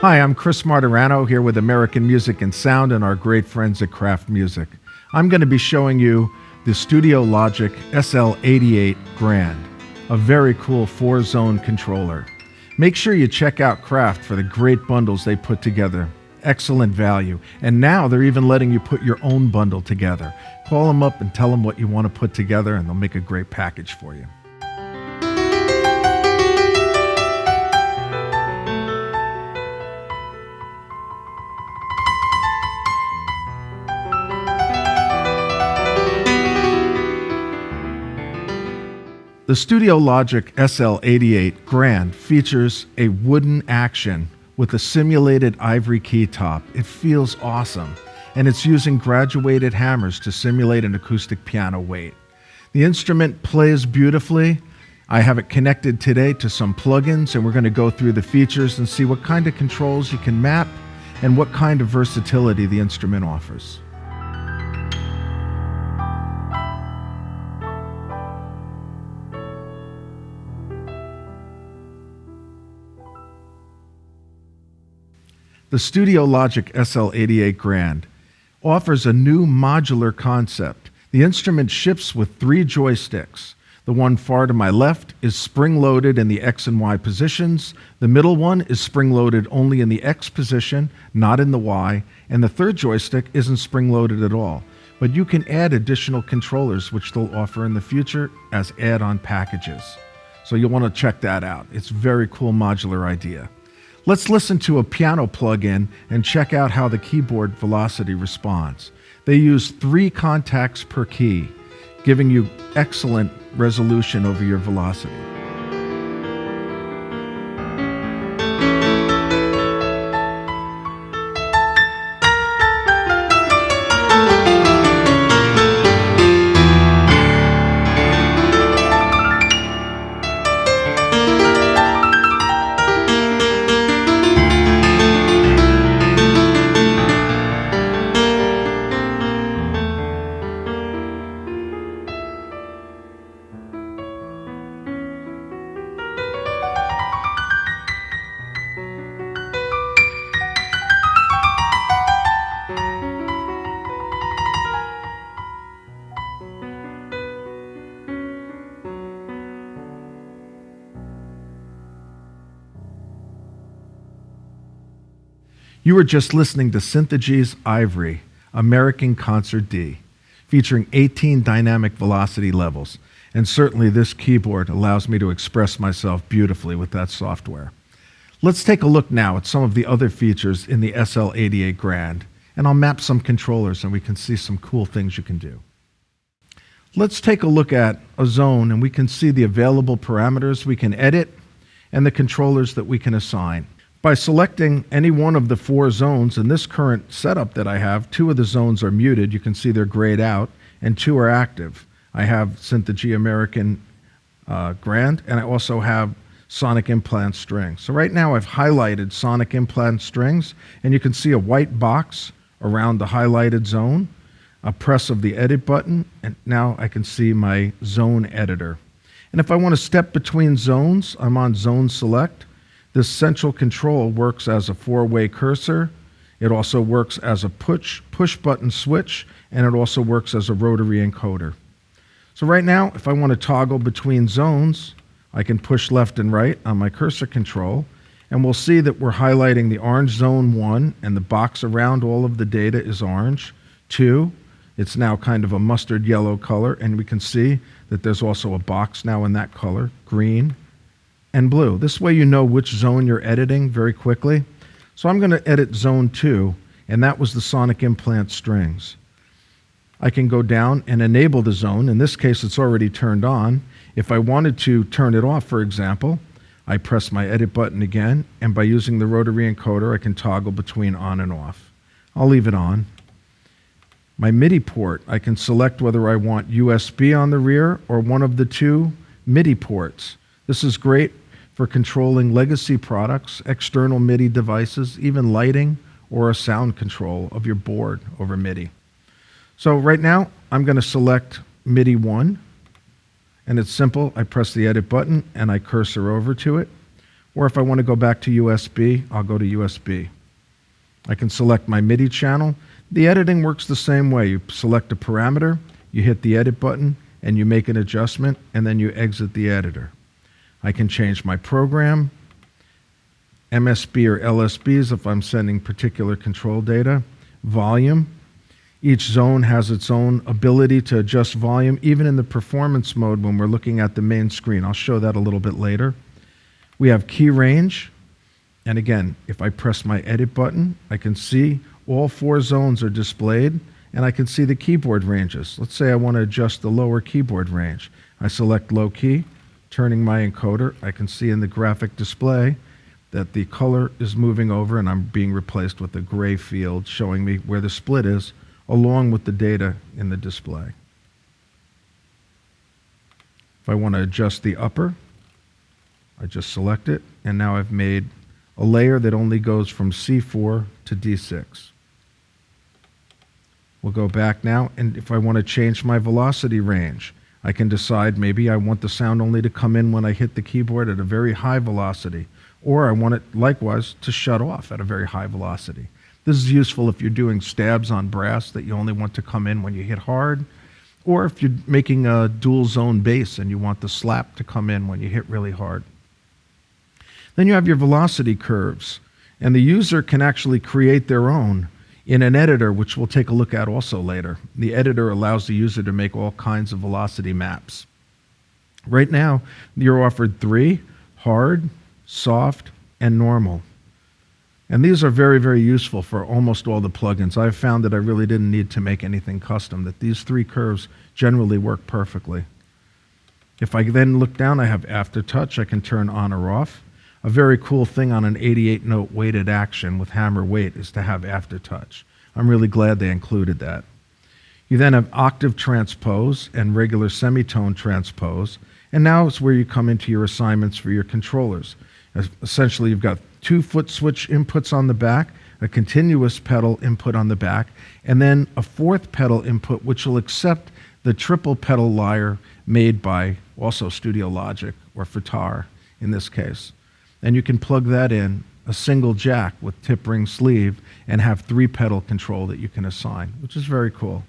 Hi, I'm Chris Martirano here with American Music and Sound and our great friends at Kraft Music. I'm going to be showing you the Studiologic SL88 Grand, a very cool 4-zone controller. Make sure you check out Kraft for the great bundles they put together. Excellent value. And now they're even letting you put your own bundle together. Call them up and tell them what you want to put together and they'll make a great package for you. The Studiologic SL88 Grand features a wooden action with a simulated ivory key top. It feels awesome, and it's using graduated hammers to simulate an acoustic piano weight. The instrument plays beautifully. I have it connected today to some plugins, and we're going to go through the features and see what kind of controls you can map and what kind of versatility the instrument offers. The Studiologic SL88 Grand offers a new modular concept. The instrument ships with 3 joysticks. The one far to my left is spring-loaded in the X and Y positions. The middle one is spring-loaded only in the X position, not in the Y. And the third joystick isn't spring-loaded at all. But you can add additional controllers, which they'll offer in the future as add-on packages. So you'll want to check that out. It's a very cool modular idea. Let's listen to a piano plug-in and check out how the keyboard velocity responds. They use 3 contacts per key, giving you excellent resolution over your velocity. You were just listening to Synthagy's Ivory, American Concert D, featuring 18 dynamic velocity levels. And certainly this keyboard allows me to express myself beautifully with that software. Let's take a look now at some of the other features in the SL88 Grand, and I'll map some controllers and we can see some cool things you can do. Let's take a look at a zone and we can see the available parameters we can edit and the controllers that we can assign. By selecting any one of the 4 zones, in this current setup that I have, 2 of the zones are muted, you can see they're grayed out, and 2 are active. I have Synthagy American Grand, and I also have Sonic Implant Strings. So right now I've highlighted Sonic Implant Strings, and you can see a white box around the highlighted zone, a press of the edit button, and now I can see my zone editor. And if I want to step between zones, I'm on Zone Select. This central control works as a 4-way cursor. It also works as a push button switch, and it also works as a rotary encoder. So right now, if I want to toggle between zones, I can push left and right on my cursor control, and we'll see that we're highlighting the orange zone 1, and the box around all of the data is orange. 2, it's now kind of a mustard yellow color, and we can see that there's also a box now in that color, green, and blue. This way you know which zone you're editing very quickly. So I'm going to edit zone 2, and that was the Sonic Implant Strings. I can go down and enable the zone. In this case, it's already turned on. If I wanted to turn it off, for example, I press my edit button again, and by using the rotary encoder, I can toggle between on and off. I'll leave it on. My MIDI port, I can select whether I want USB on the rear or one of the 2 MIDI ports. This is great for controlling legacy products, external MIDI devices, even lighting, or a sound control of your board over MIDI. So right now, I'm going to select MIDI 1, and it's simple. I press the edit button and I cursor over to it. Or if I want to go back to USB, I'll go to USB. I can select my MIDI channel. The editing works the same way. You select a parameter, you hit the edit button, and you make an adjustment, and then you exit the editor. I can change my program, MSB or LSBs if I'm sending particular control data, volume. Each zone has its own ability to adjust volume, even in the performance mode when we're looking at the main screen. I'll show that a little bit later. We have key range. And again, if I press my edit button, I can see all 4 zones are displayed, and I can see the keyboard ranges. Let's say I want to adjust the lower keyboard range. I select low key, turning my encoder. I can see in the graphic display that the color is moving over and I'm being replaced with a gray field showing me where the split is, along with the data in the display. If I want to adjust the upper, I just select it, and now I've made a layer that only goes from C4 to D6. We'll go back now, and if I want to change my velocity range, I can decide maybe I want the sound only to come in when I hit the keyboard at a very high velocity, or I want it likewise to shut off at a very high velocity. This is useful if you're doing stabs on brass that you only want to come in when you hit hard, or if you're making a dual zone bass and you want the slap to come in when you hit really hard. Then you have your velocity curves, and the user can actually create their own in an editor, which we'll take a look at also later. The editor allows the user to make all kinds of velocity maps. Right now, you're offered 3, hard, soft, and normal. And these are very, very useful for almost all the plugins. I've found that I really didn't need to make anything custom, that these 3 curves generally work perfectly. If I then look down, I have aftertouch. I can turn on or off. A very cool thing on an 88-note weighted action with hammer weight is to have aftertouch. I'm really glad they included that. You then have octave transpose and regular semitone transpose, and now it's where you come into your assignments for your controllers. Essentially, you've got 2 foot switch inputs on the back, a continuous pedal input on the back, and then a 4th pedal input which will accept the triple pedal lyre made by also Studiologic or Fritar in this case. And you can plug that in, a single jack with tip ring sleeve, and have 3 pedal control that you can assign, which is very cool.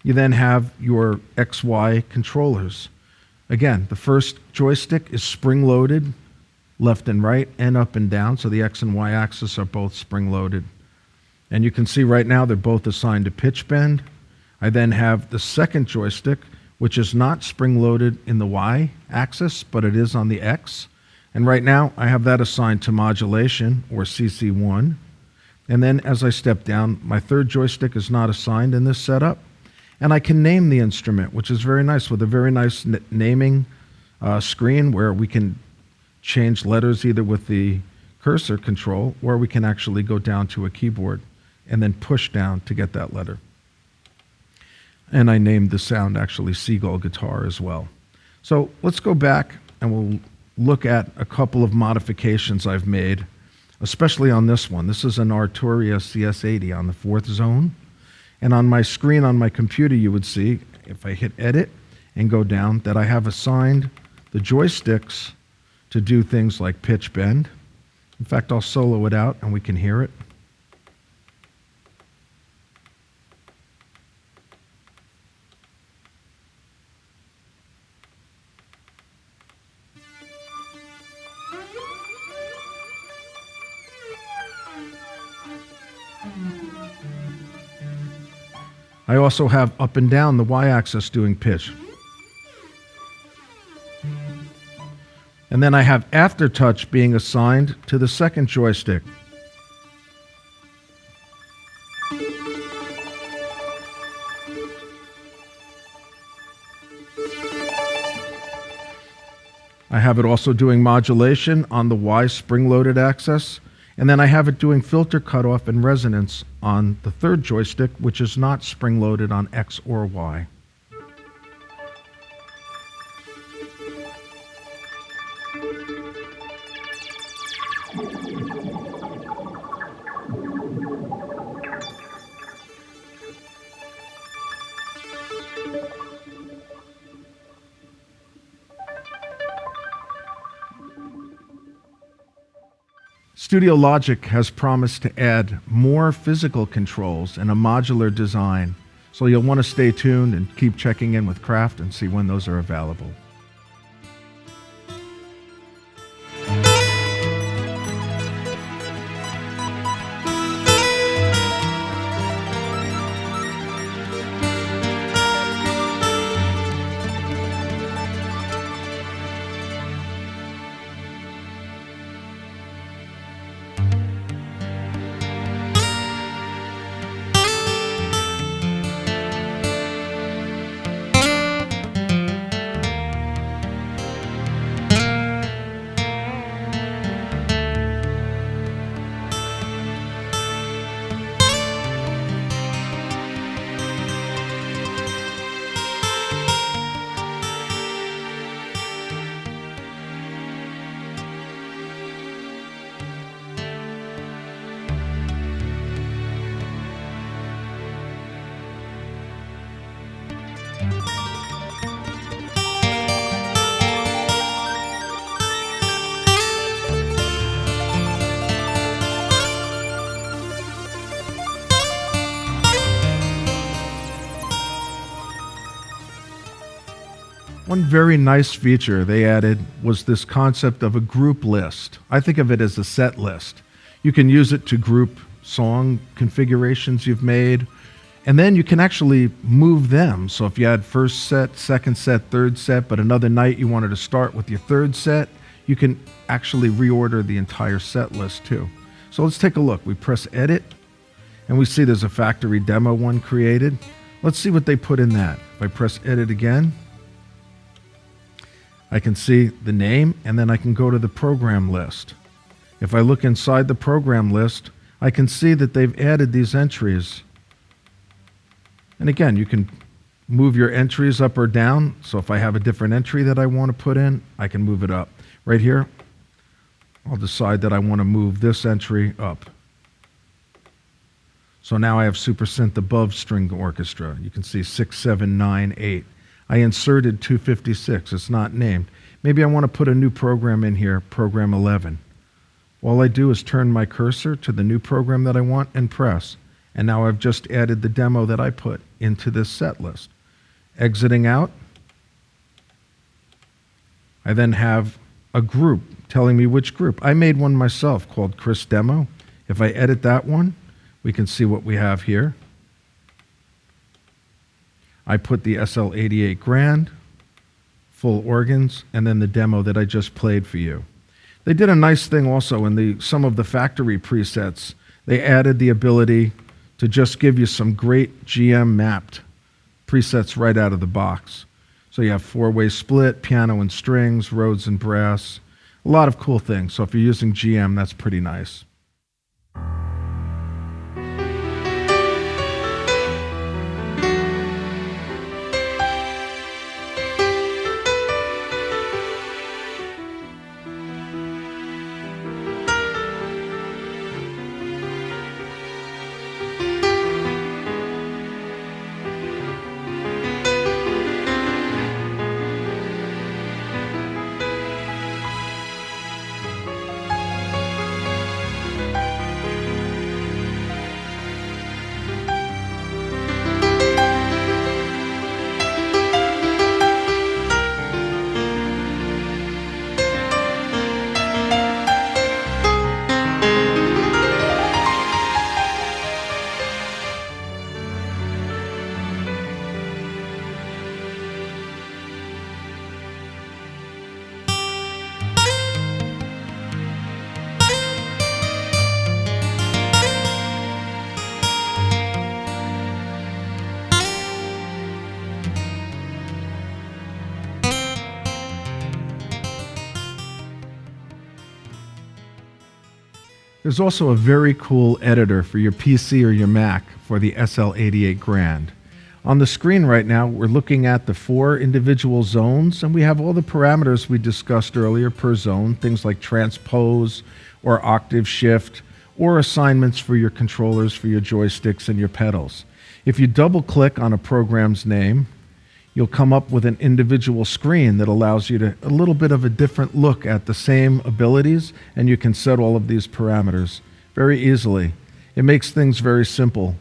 You then have your XY controllers. Again, the first joystick is spring-loaded, left and right, and up and down, so the X and Y axis are both spring-loaded. And you can see right now they're both assigned to pitch bend. I then have the second joystick, which is not spring-loaded in the Y axis, but it is on the X. And right now, I have that assigned to modulation, or CC1. And then as I step down, my third joystick is not assigned in this setup. And I can name the instrument, which is very nice, with a very nice naming screen where we can change letters either with the cursor control, or we can actually go down to a keyboard and then push down to get that letter. And I named the sound actually Seagull Guitar as well. So let's go back and we'll look at a couple of modifications I've made, especially on this one. This is an Arturia CS80 on the 4th zone. And on my screen on my computer, you would see, if I hit edit and go down, that I have assigned the joysticks to do things like pitch bend. In fact, I'll solo it out and we can hear it. I also have up and down the Y-axis doing pitch. And then I have aftertouch being assigned to the second joystick. I have it also doing modulation on the Y spring-loaded axis. And then I have it doing filter cutoff and resonance on the third joystick, which is not spring-loaded on X or Y. Studiologic has promised to add more physical controls and a modular design, so you'll want to stay tuned and keep checking in with Kraft and see when those are available. One very nice feature they added was this concept of a group list. I think of it as a set list. You can use it to group song configurations you've made, and then you can actually move them. So if you had first set, second set, third set, but another night you wanted to start with your third set, you can actually reorder the entire set list too. So let's take a look. We press edit, and we see there's a factory demo one created. Let's see what they put in that. If I press edit again, I can see the name, and then I can go to the program list. If I look inside the program list, I can see that they've added these entries. And again, you can move your entries up or down. So if I have a different entry that I want to put in, I can move it up. Right here, I'll decide that I want to move this entry up. So now I have Super Synth above string orchestra. You can see 6, 7, 9, 8. I inserted 256, it's not named. Maybe I want to put a new program in here, program 11. All I do is turn my cursor to the new program that I want and press. And now I've just added the demo that I put into this set list. Exiting out, I then have a group telling me which group. I made one myself called Chris Demo. If I edit that one, we can see what we have here. I put the SL88 Grand, full organs, and then the demo that I just played for you. They did a nice thing also in some of the factory presets. They added the ability to just give you some great GM mapped presets right out of the box. So you have 4-way split, piano and strings, Rhodes and brass, a lot of cool things. So if you're using GM, that's pretty nice. There's also a very cool editor for your PC or your Mac for the SL88 Grand. On the screen right now, we're looking at the 4 individual zones, and we have all the parameters we discussed earlier per zone, things like transpose or octave shift, or assignments for your controllers, for your joysticks and your pedals. If you double-click on a program's name, You'll come up with an individual screen that allows you to a little bit of a different look at the same abilities, and you can set all of these parameters very easily. It makes things very simple.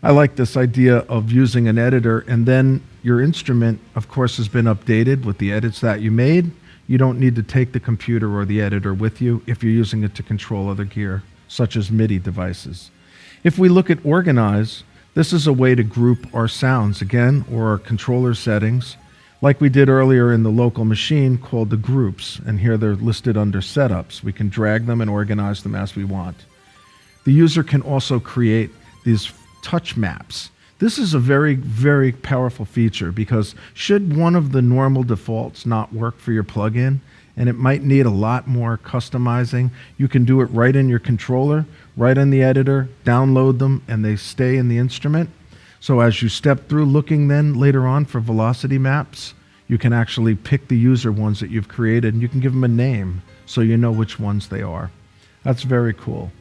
I like this idea of using an editor, and then your instrument, of course, has been updated with the edits that you made. You don't need to take the computer or the editor with you if you're using it to control other gear, such as MIDI devices. If we look at Organize, this is a way to group our sounds again, or our controller settings, like we did earlier in the local machine, called the groups, and here they're listed under setups. We can drag them and organize them as we want. The user can also create these touch maps. This is a very, very powerful feature because should one of the normal defaults not work for your plugin, and it might need a lot more customizing, you can do it right in your controller, right in the editor, download them, and they stay in the instrument. So as you step through looking then later on for velocity maps, you can actually pick the user ones that you've created, and you can give them a name so you know which ones they are. That's very cool.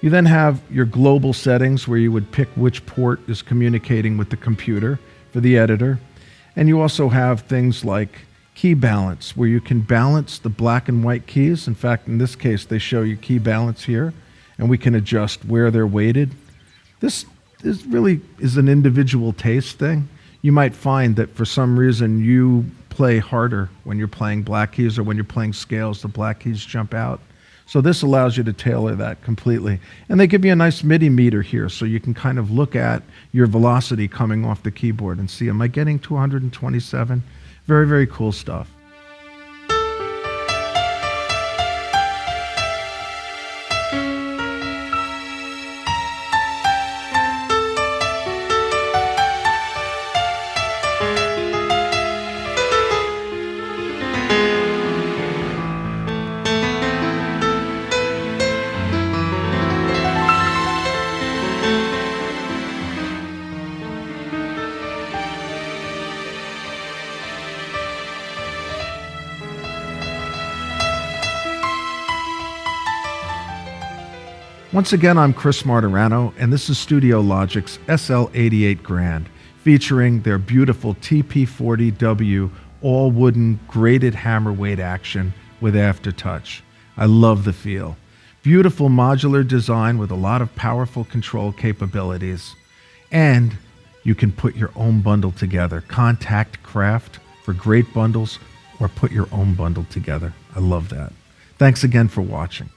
You then have your global settings where you would pick which port is communicating with the computer for the editor. And you also have things like key balance, where you can balance the black and white keys. In fact, in this case, they show you key balance here, and we can adjust where they're weighted. This really is an individual taste thing. You might find that for some reason you play harder when you're playing black keys, or when you're playing scales, the black keys jump out. So this allows you to tailor that completely. And they give you a nice MIDI meter here, so you can kind of look at your velocity coming off the keyboard and see, am I getting 227? Very, very cool stuff. Once again, I'm Chris Martirano, and this is Studiologic's SL88 Grand, featuring their beautiful TP40W all-wooden graded hammer weight action with aftertouch. I love the feel. Beautiful modular design with a lot of powerful control capabilities. And you can put your own bundle together. Contact Kraft for great bundles, or put your own bundle together. I love that. Thanks again for watching.